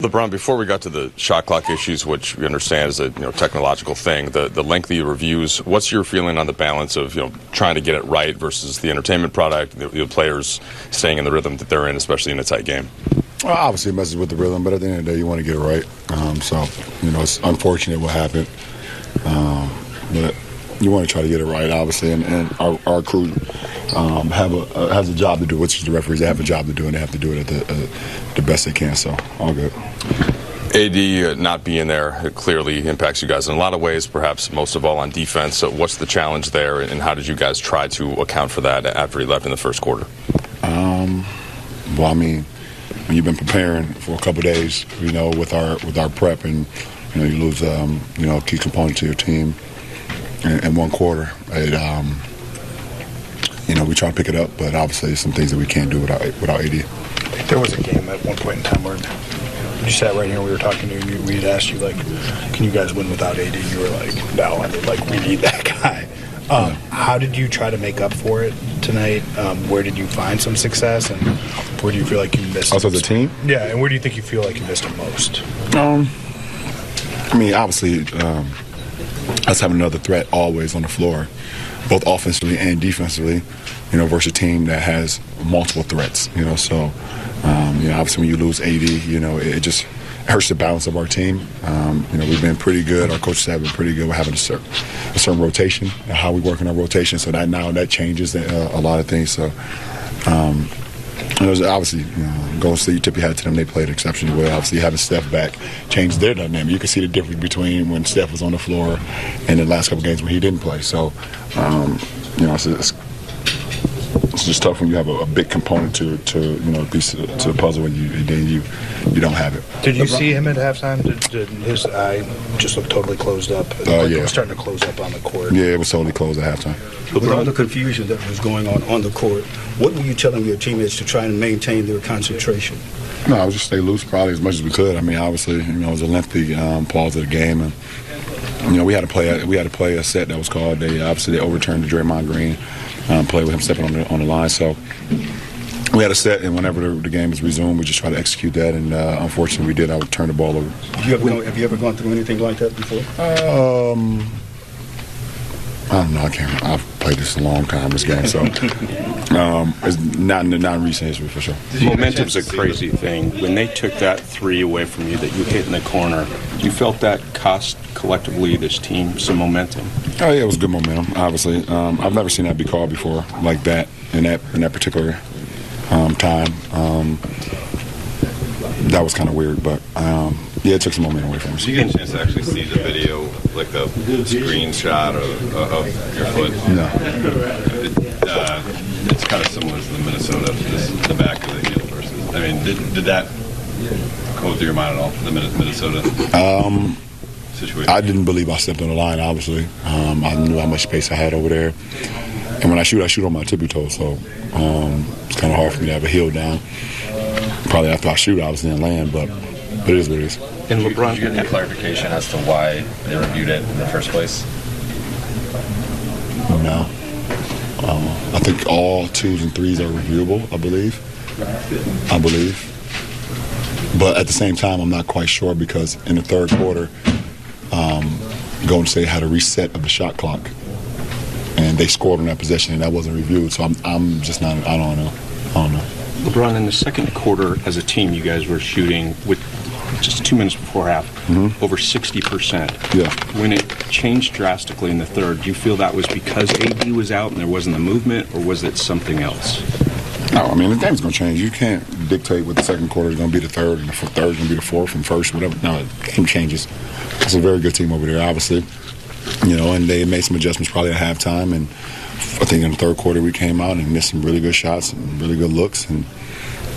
LeBron, before we got to the shot clock issues, which we understand is a technological thing, the lengthy reviews, what's your feeling on the balance of trying to get it right versus the entertainment product, the players staying in the rhythm that they're in, especially in a tight game? Well, obviously it messes with the rhythm, but at the end of the day, you want to get it right. So it's unfortunate what happened, but you want to try to get it right, obviously, and our crew has a job to do, which is the referees. They have a job to do, and they have to do it at the best they can, so all good. AD not being there, it clearly impacts you guys in a lot of ways, perhaps most of all on defense. So what's the challenge there, and how did you guys try to account for that after he left in the first quarter? Well, I mean, when you've been preparing for a couple of days, with our prep, and you lose a key component to your team in one quarter, we try to pick it up, but obviously there's some things that we can't do without AD. There was a game at one point in time where you sat right here, we were talking to you, and we had asked you, can you guys win without AD? And you were like, no, we need that guy. How did you try to make up for it tonight? Where did you find some success, and where do you feel like you missed? Also, the team? Yeah, and where do you think you feel like you missed the most? I mean, obviously, us having another threat always on the floor, both offensively and defensively, versus a team that has multiple threats, So, obviously when you lose AD, it just hurts the balance of our team. We've been pretty good. Our coaches have been pretty good with having a certain rotation, how we work in our rotation. So that changes a lot of things. So, it was obviously, Golden State, you tip your hat to them. They played exceptionally well. Obviously, having Steph back changed their dynamic. You can see the difference between when Steph was on the floor and the last couple games when he didn't play. So, it's just tough when you have a big component to piece to the puzzle and then you don't have it. Did you see him at halftime? Did his eye just look totally closed up? Yeah. It was starting to close up on the court. Yeah, it was totally closed at halftime. With all the confusion that was going on the court, what were you telling your teammates to try and maintain their concentration? No, I was just stay loose probably as much as we could. I mean, obviously, it was a lengthy pause of the game, and we had to play a set that was called. They overturned the Draymond Green play with him stepping on the line. So we had a set, and whenever the game was resumed, we just tried to execute that. And unfortunately, we did. I would turn the ball over. Have you ever gone through anything like that before? I don't know. I can't. I've played this a long time. This game, so it's not in recent history for sure. Momentum's a crazy thing. When they took that three away from you that you hit in the corner, you felt that cost collectively this team some momentum? Oh yeah, it was good momentum. Obviously, I've never seen that be called before like that in that particular time. That was kind of weird, but yeah, it took some momentum away from us. Did you get a chance to actually see the video, like the screenshot of your foot? No. It's kind of similar to the Minnesota, the back of the heel versus. I mean, did that go through your mind at all, the Minnesota situation? I didn't believe I stepped on the line, obviously. I knew how much space I had over there. And when I shoot on my tippy toe, so it's kind of hard for me to have a heel down. Probably after I shoot, obviously, and land, but it is what it is. And LeBron, did you get any clarification as to why they reviewed it in the first place? No. I think all 2s and 3s are reviewable, I believe. But at the same time, I'm not quite sure because in the third quarter, Golden State had a reset of the shot clock, and they scored on that possession, and that wasn't reviewed. So I'm just not. I don't know. LeBron, in the second quarter, as a team, you guys were shooting with just 2 minutes before half, over 60%. Yeah. When it changed drastically in the third, do you feel that was because AD was out and there wasn't the movement, or was it something else? No, I mean, the game's going to change. You can't dictate what the second quarter is going to be the third, and the third is going to be the fourth, and first, whatever. No, the game changes. It's a very good team over there, obviously. And they made some adjustments probably at halftime, and I think in the third quarter we came out and missed some really good shots and really good looks, and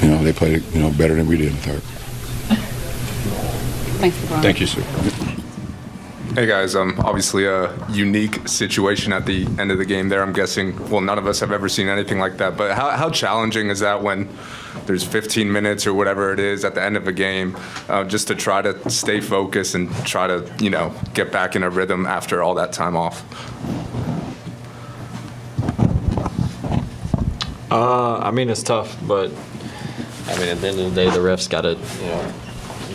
they played better than we did in the third. Thanks, LeBron. Thank you, sir. Hey guys, obviously a unique situation at the end of the game there. I'm guessing, well, none of us have ever seen anything like that, but how challenging is that when there's 15 minutes or whatever it is at the end of a game, just to try to stay focused and try to, get back in a rhythm after all that time off? I mean, it's tough, but I mean, at the end of the day, the refs got to,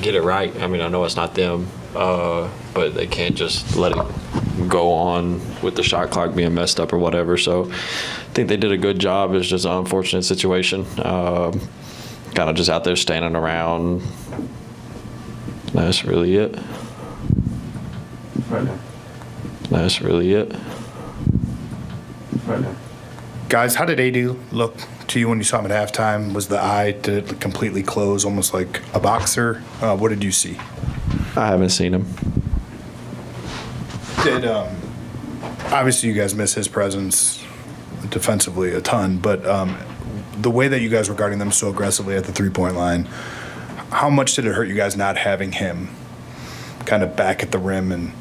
get it right. I mean, I know it's not them, but they can't just let it go on with the shot clock being messed up or whatever. So I think they did a good job. It's just an unfortunate situation. Kind of just out there standing around. That's really it. That's really it. Guys, how did AD look to you when you saw him at halftime? Was the eye, did it completely close, almost like a boxer? What did you see? I haven't seen him. Did obviously you guys miss his presence defensively a ton, but the way that you guys were guarding them so aggressively at the three-point line, how much did it hurt you guys not having him kind of back at the rim? And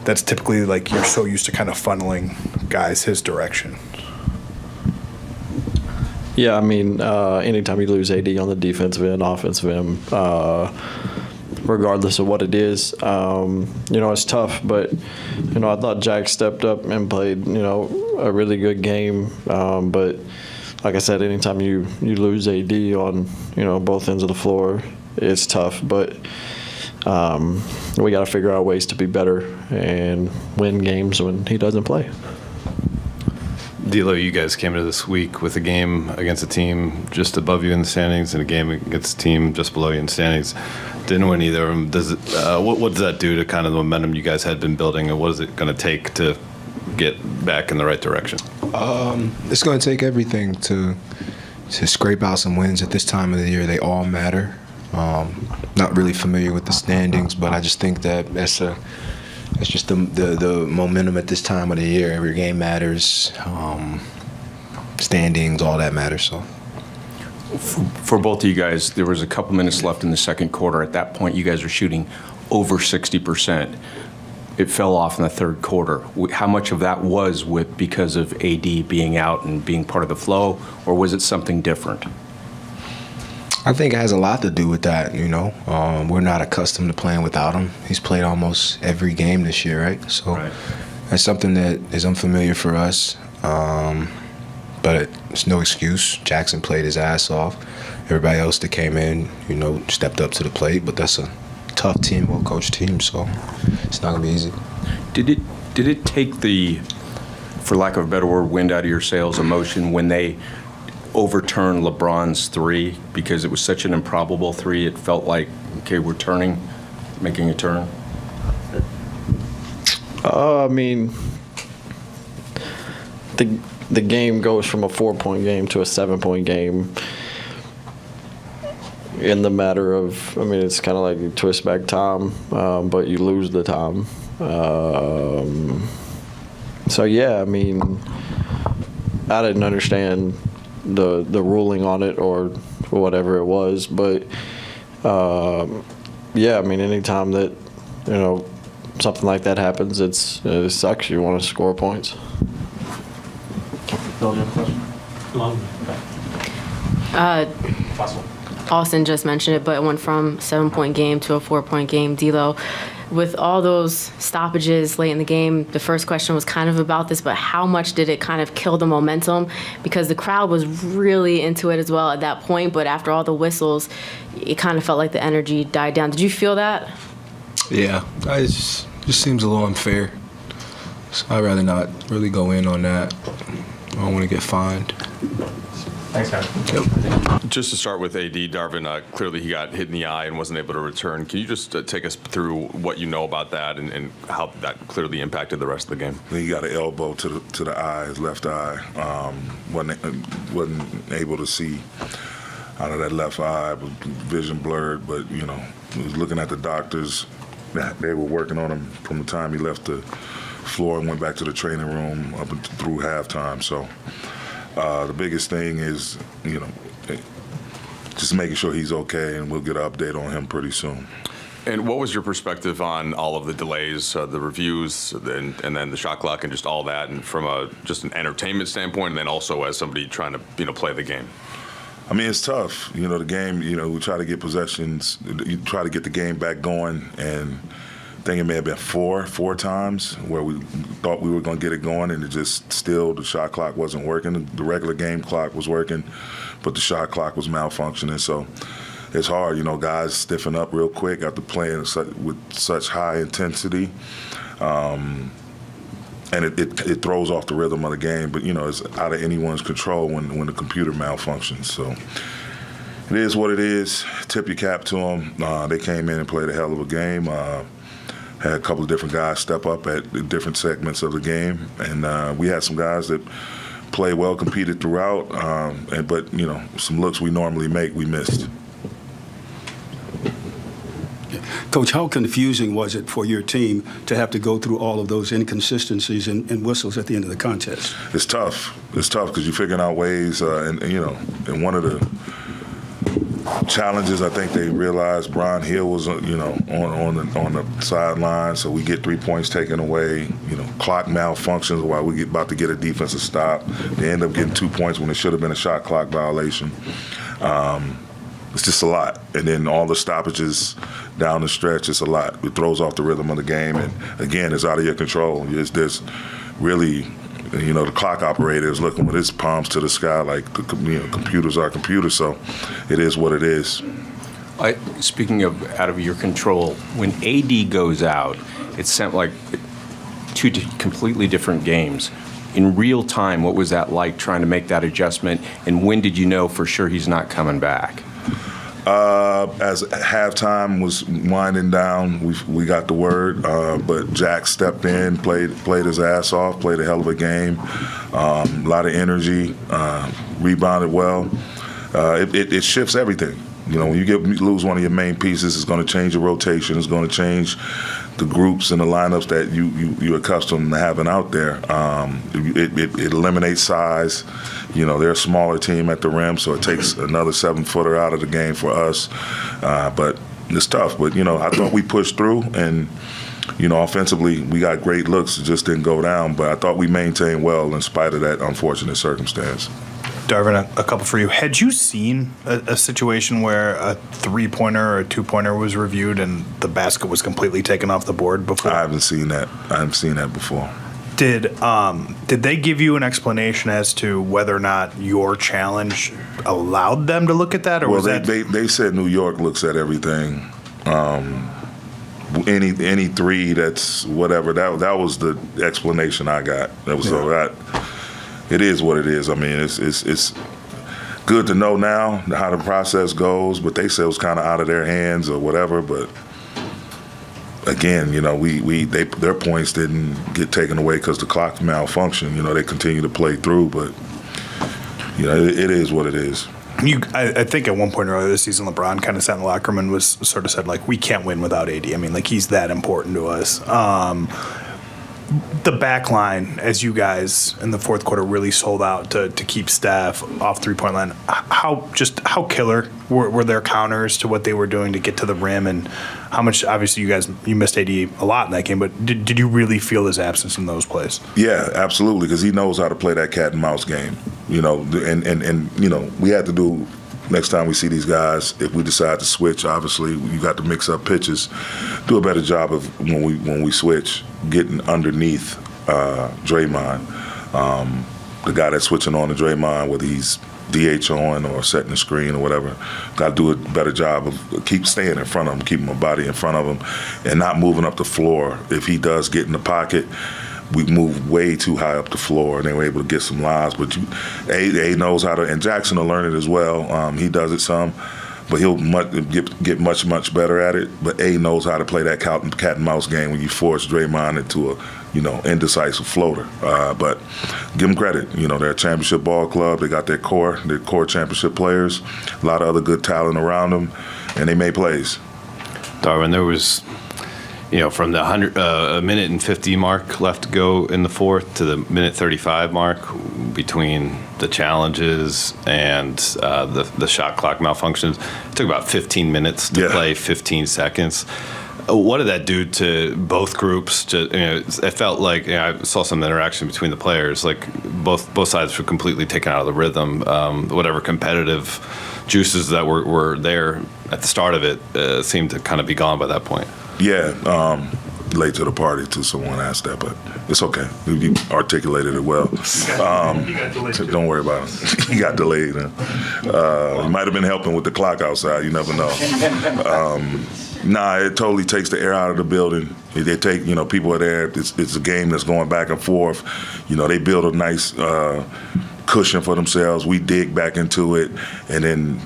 that's typically like you're so used to kind of funneling guys his direction. Yeah, I mean, anytime you lose AD on the defensive end, offensive end, regardless of what it is, it's tough. But, I thought Jack stepped up and played, a really good game. But like I said, anytime you lose AD on, both ends of the floor, it's tough. But we got to figure out ways to be better and win games when he doesn't play. D'Lo, you guys came into this week with a game against a team just above you in the standings and a game against a team just below you in the standings. Didn't win either of them. What does that do to kind of the momentum you guys had been building, and what is it going to take to get back in the right direction? It's going to take everything to scrape out some wins at this time of the year. They all matter. Not really familiar with the standings, but I just think that it's just the momentum at this time of the year. Every game matters. Standings, all that matters. So, for both of you guys, there was a couple minutes left in the second quarter. At that point, you guys were shooting over 60%. It fell off in the third quarter. How much of that was because of AD being out and being part of the flow, or was it something different? I think it has a lot to do with that, We're not accustomed to playing without him. He's played almost every game this year, right? So That's something that is unfamiliar for us. But it's no excuse. Jackson played his ass off. Everybody else that came in, stepped up to the plate. But that's a tough team, well-coached team, so it's not going to be easy. Did it take the, for lack of a better word, wind out of your sails, emotion when they overturn LeBron's three, because it was such an improbable three? It felt like, okay, we're making a turn. I mean, the game goes from a 4-point game to a 7-point game in the matter of, it's kind of like you twist back time, but you lose the time. So yeah, I didn't understand the ruling on it or whatever it was, but anytime that something like that happens, it sucks. You want to score points. Austin just mentioned it, but it went from 7-point game to a 4-point game. D'Lo, with all those stoppages late in the game, the first question was kind of about this, but how much did it kind of kill the momentum? Because the crowd was really into it as well at that point, but after all the whistles, it kind of felt like the energy died down. Did you feel that? Yeah, it just seems a little unfair. So I'd rather not really go in on that. I don't want to get fined. Thanks, guys. Yep. Just to start with AD, Darvin, clearly he got hit in the eye and wasn't able to return. Can you just take us through what you know about that and how that clearly impacted the rest of the game? He got an elbow to the eye, his left eye. Wasn't able to see out of that left eye, vision blurred, but, he was looking at the doctors. They were working on him from the time he left the floor and went back to the training room up through halftime. So the biggest thing is, just making sure he's okay, and we'll get an update on him pretty soon. And what was your perspective on all of the delays, the reviews, and then the shot clock and just all that, and from just an entertainment standpoint, and then also as somebody trying to play the game? It's tough. The game, we try to get possessions, you try to get the game back going, and I think it may have been four times where we thought we were going to get it going, and it just still, the shot clock wasn't working. The regular game clock was working, but the shot clock was malfunctioning. So it's hard. You know, guys stiffen up real quick after playing with such high intensity. And it throws off the rhythm of the game, but, you know, it's out of anyone's control when the computer malfunctions. So it is what it is. Tip your cap to them. They came in and played a hell of a game. Had a couple of different guys step up at different segments of the game. And we had some guys that played well, competed throughout, but, you know, some looks we normally make, we missed. Coach, how confusing was it for your team to have to go through all of those inconsistencies and whistles at the end of the contest? It's tough. It's tough because you're figuring out ways, and you know, and one of the challenges I think they realized Brian Hill was, you know, on the sideline, so we get 3 points taken away. You know, clock malfunctions while we about to get a defensive stop. They end up getting 2 points when it should have been a shot clock violation. It's just a lot. And then all the stoppages down the stretch, it's a lot. It throws off the rhythm of the game. And, again, it's out of your control. There's really, you know, the clock operator is looking with his palms to the sky like the computers are computers. So it is what it is. Speaking of out of your control, when AD goes out, it's sent like two completely different games. In real time, what was that like trying to make that adjustment? And when did you know for sure he's not coming back? As halftime was winding down, we got the word, but Jack stepped in, played his ass off, played a hell of a game, a lot of energy, rebounded well. It shifts everything. You know, when you lose one of your main pieces, it's going to change your rotation. It's going to change the groups and the lineups that you're accustomed to having out there. It eliminates size. You know, they're a smaller team at the rim, so it takes another 7-footer out of the game for us. But it's tough. But, you know, I thought we pushed through, and, you know, offensively we got great looks. It just didn't go down. But I thought we maintained well in spite of that unfortunate circumstance. Darvin, a couple for you. Had you seen a situation where a 3-pointer or a 2-pointer was reviewed and the basket was completely taken off the board before? I haven't seen that. I haven't seen that before. Did they give you an explanation as to whether or not your challenge allowed them to look at that, or well, was that? They said New York looks at everything. Any three that's whatever. That was the explanation I got. That was so that. It is what it is. I mean, it's good to know now how the process goes, but they said it was kind of out of their hands or whatever. But again, you know, their points didn't get taken away because the clock malfunctioned. You know, they continue to play through, but you know, it is what it is. I think at one point earlier this season, LeBron kind of sat in the locker room and was sort of said, like, we can't win without AD. I mean, like, he's that important to us. The back line, as you guys in the fourth quarter really sold out to keep Steph off 3-point line, how killer were their counters to what they were doing to get to the rim, and how much, obviously you missed AD a lot in that game, but did you really feel his absence in those plays? Yeah, absolutely, because he knows how to play that cat and mouse game, you know, and you know, we had to do, next time we see these guys, if we decide to switch, obviously you got to mix up pitches, do a better job of when we switch, getting underneath Draymond, the guy that's switching on to Draymond, whether he's DH on or setting the screen or whatever. Got to do a better job of keep staying in front of him, keeping my body in front of him, and not moving up the floor. If he does get in the pocket, we moved way too high up the floor, and they were able to get some lives. But A knows how to, and Jackson will learn it as well. He does it some, but he'll get much better at it. But A knows how to play that cat and mouse game when you force Draymond into a, you know, indecisive floater. But give them credit. You know, they're a championship ball club. They got their core championship players, a lot of other good talent around them, and they made plays. Darvin, there was, you know, from the 1 minute and 50 mark left to go in the fourth to the minute 35 mark, between the challenges and the shot clock malfunctions, it took about 15 minutes to play 15 seconds. What did that do to both groups? It felt like, you know, I saw some interaction between the players. Like both sides were completely taken out of the rhythm. Whatever competitive juices that were there at the start of it seemed to kind of be gone by that point. Yeah, late to the party till someone asked that, but it's okay. You articulated it well. Don't worry about it. He got delayed. He might have been helping with the clock outside. You never know. Nah, it totally takes the air out of the building. They take, people are there. It's a game that's going back and forth. They build a nice cushion for themselves. We dig back into it, and then,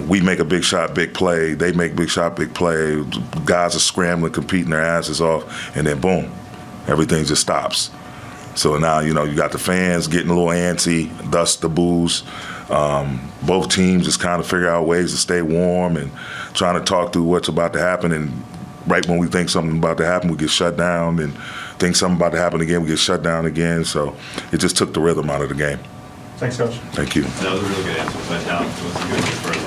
we make a big shot, big play. They make big shot, big play. Guys are scrambling, competing their asses off, and then boom, everything just stops. So now, you got the fans getting a little antsy, thus the boos. Both teams just kind of figure out ways to stay warm and trying to talk through what's about to happen. And right when we think something about to happen, we get shut down. And think something about to happen again, we get shut down again. So it just took the rhythm out of the game. Thanks, Coach. Thank you. That was a really good answer. But now, what's the good news for us?